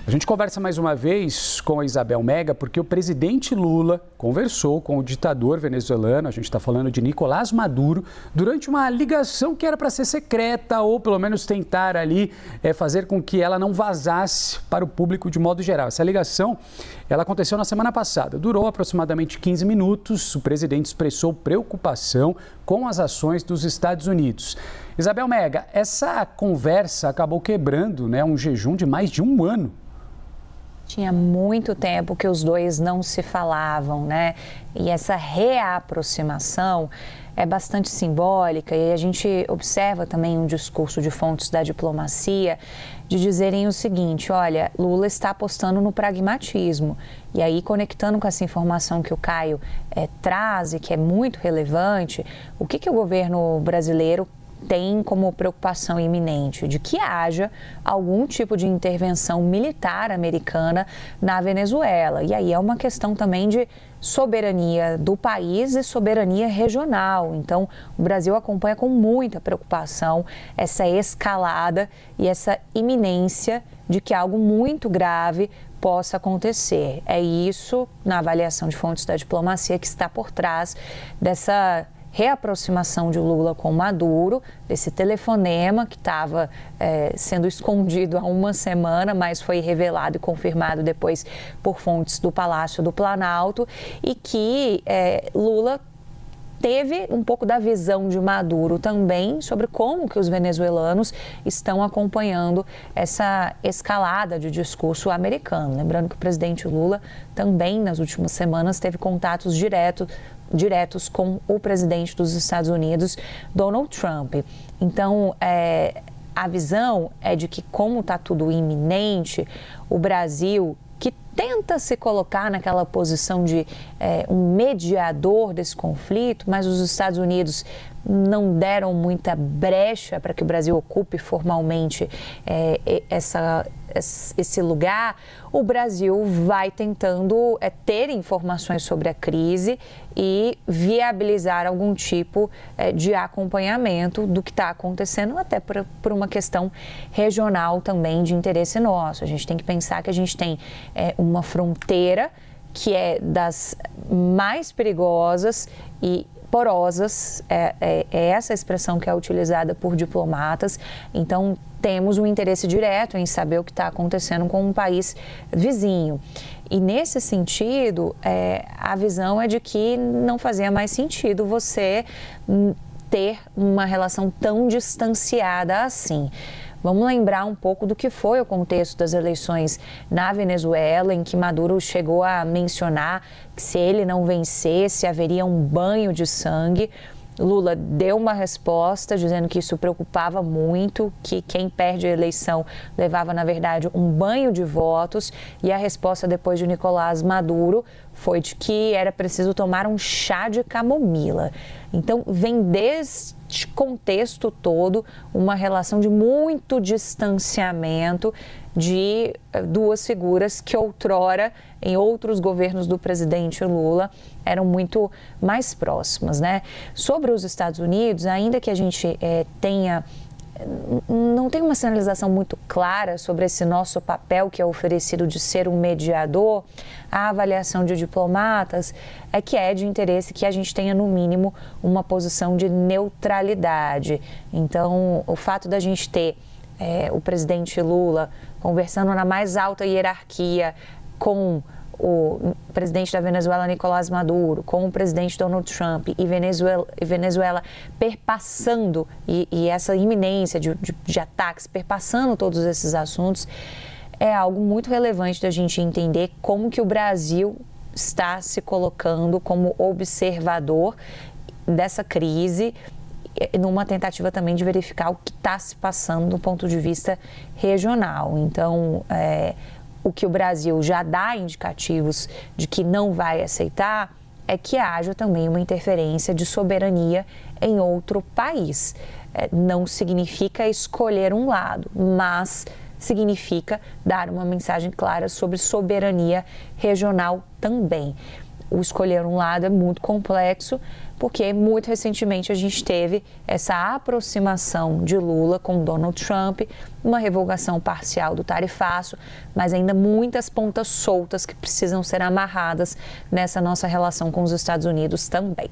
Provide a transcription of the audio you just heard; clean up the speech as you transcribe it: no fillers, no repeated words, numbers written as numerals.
A gente conversa mais uma vez com a Isabel Mega porque o presidente Lula conversou com o ditador venezuelano, a gente está falando de Nicolás Maduro, durante uma ligação que era para ser secreta ou pelo menos tentar ali fazer com que ela não vazasse para o público de modo geral. Essa ligação, ela aconteceu na semana passada, durou aproximadamente 15 minutos, o presidente expressou preocupação com as ações dos Estados Unidos. Isabel Mega, essa conversa acabou quebrando, um jejum de mais de um ano. Tinha muito tempo que os dois não se falavam, E essa reaproximação é bastante simbólica e a gente observa também um discurso de fontes da diplomacia de dizerem o seguinte: olha, Lula está apostando no pragmatismo. E aí, conectando com essa informação que o Caio traz e que é muito relevante, o que o governo brasileiro tem como preocupação iminente de que haja algum tipo de intervenção militar americana na Venezuela. E aí é uma questão também de soberania do país e soberania regional. Então, o Brasil acompanha com muita preocupação essa escalada e essa iminência de que algo muito grave possa acontecer. É isso, na avaliação de fontes da diplomacia, que está por trás dessa reaproximação de Lula com Maduro, desse telefonema que estava sendo escondido há uma semana, mas foi revelado e confirmado depois por fontes do Palácio do Planalto, e que Lula teve um pouco da visão de Maduro também sobre como que os venezuelanos estão acompanhando essa escalada de discurso americano. Lembrando que o presidente Lula também, nas últimas semanas, teve contatos diretos com o presidente dos Estados Unidos, Donald Trump. Então, a visão é de que, como está tudo iminente, o Brasil, que tenta se colocar naquela posição de um mediador desse conflito, mas os Estados Unidos não deram muita brecha para que o Brasil ocupe formalmente esse lugar, o Brasil vai tentando ter informações sobre a crise e viabilizar algum tipo de acompanhamento do que está acontecendo, até por uma questão regional também de interesse nosso. A gente tem que pensar que a gente tem uma fronteira que é das mais perigosas e porosas, é essa expressão que é utilizada por diplomatas. Então, temos um interesse direto em saber o que está acontecendo com um país vizinho. E, nesse sentido, a visão é de que não fazia mais sentido você ter uma relação tão distanciada assim. Vamos lembrar um pouco do que foi o contexto das eleições na Venezuela, em que Maduro chegou a mencionar que se ele não vencesse, haveria um banho de sangue. Lula deu uma resposta dizendo que isso preocupava muito, que quem perde a eleição levava, na verdade, um banho de votos. E a resposta depois de Nicolás Maduro foi de que era preciso tomar um chá de camomila. Então, vem deste contexto todo uma relação de muito distanciamento de duas figuras que outrora, em outros governos do presidente Lula, eram muito mais próximas, Sobre os Estados Unidos, ainda que a gente não tem uma sinalização muito clara sobre esse nosso papel que é oferecido de ser um mediador, a avaliação de diplomatas é que é de interesse que a gente tenha, no mínimo, uma posição de neutralidade. Então, o fato da gente ter o presidente Lula conversando na mais alta hierarquia com o presidente da Venezuela, Nicolás Maduro, com o presidente Donald Trump e Venezuela perpassando, e essa iminência de ataques, perpassando todos esses assuntos, é algo muito relevante da gente entender como que o Brasil está se colocando como observador dessa crise, numa tentativa também de verificar o que está se passando do ponto de vista regional. Então, o que o Brasil já dá indicativos de que não vai aceitar é que haja também uma interferência de soberania em outro país. Não significa escolher um lado, mas significa dar uma mensagem clara sobre soberania regional também. o escolher um lado é muito complexo, porque muito recentemente a gente teve essa aproximação de Lula com Donald Trump, uma revogação parcial do tarifaço, mas ainda muitas pontas soltas que precisam ser amarradas nessa nossa relação com os Estados Unidos também.